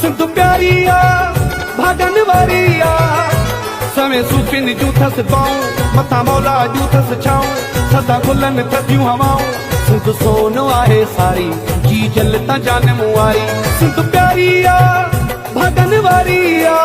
सिंध प्यारी आ भागन वारी आ सवें सूफिन जूं थस बाऊं मथा मौला जूं थस छाऊं सदा गुलन थदियूं हवाऊं सिंध सोनो आहे सारी जी जलता जान मुआरी सिंध प्यारी आ भागन वारी आ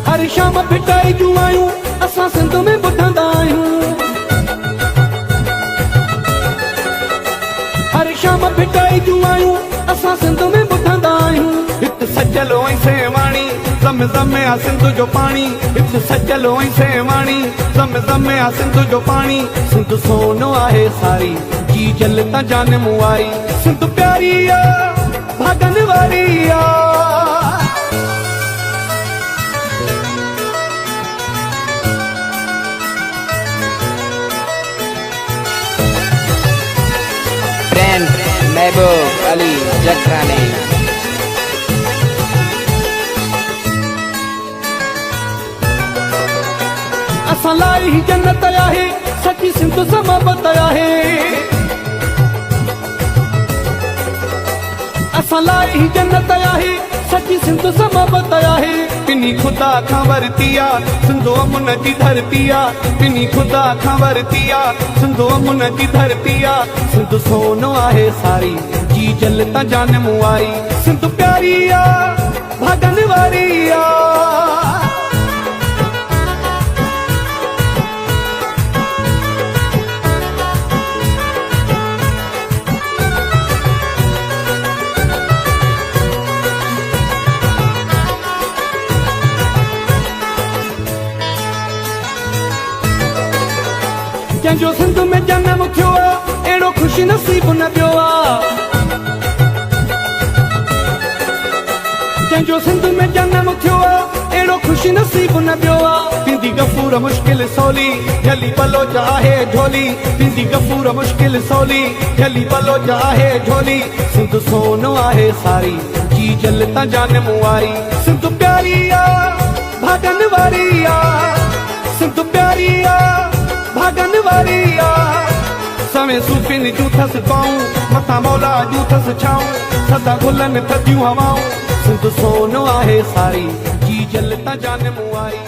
हर शाम फिटाई जूं आयूं असां सिंध में ॿुधंदा आहियूं हर शाम फिटाई जूं आयूं असां सिंध में ॿुधंदा आहियूं हिते सजल ऐं सेवाणी ज़म ज़म आ सिंध जो पाणी हिते सजल ऐं सेवाणी ज़म ज़म आ सिंध जो पाणी सिंध सोनो आहे सारी जी जलता जान मुआरी सिंध प्यारी आ भागन वारी आ महबूब अली जखरानी असां लाइ ही जन्नत आहे सची सिंध समाबत आहे असां लाइ ही जन्नत आहे सची सिंध समाबत आहे पिनी खुदा खां वरती आ सिंधो अमुन जी धरती आ पिनी खुदा खां वरती आ सिंधो अमुन जी धरती आ सिंध सोनो आहे सारी जी जलता जान मुआरी सिंध प्यारी आ भागन वारी आ जंहिंजो सिंध में जनम थियो आ अहिड़ो ख़ुशि नसीब न पियो आ जंहिंजो सिंध में जनम थियो आ अहिड़ो ख़ुशि नसीब न पियो आ पिंदी गफूर मुश्किल सवली झली बलोच आहे झोली पिंदी गफूर मुश्किल सवली झली बलोच आहे झोली सिंध सोनो आहे सारी जी जलता जान मुआरी सिंध प्यारी आ भागन वारी आ सिंध प्यारी आ भागन वारी आ सवें सूफिन जूं थस बाऊं मथा मौला जूं थस छाऊं सदा गुलन थदियूं हवाऊं सिंध सोनो आहे सारी जी जलता जान मुआरी।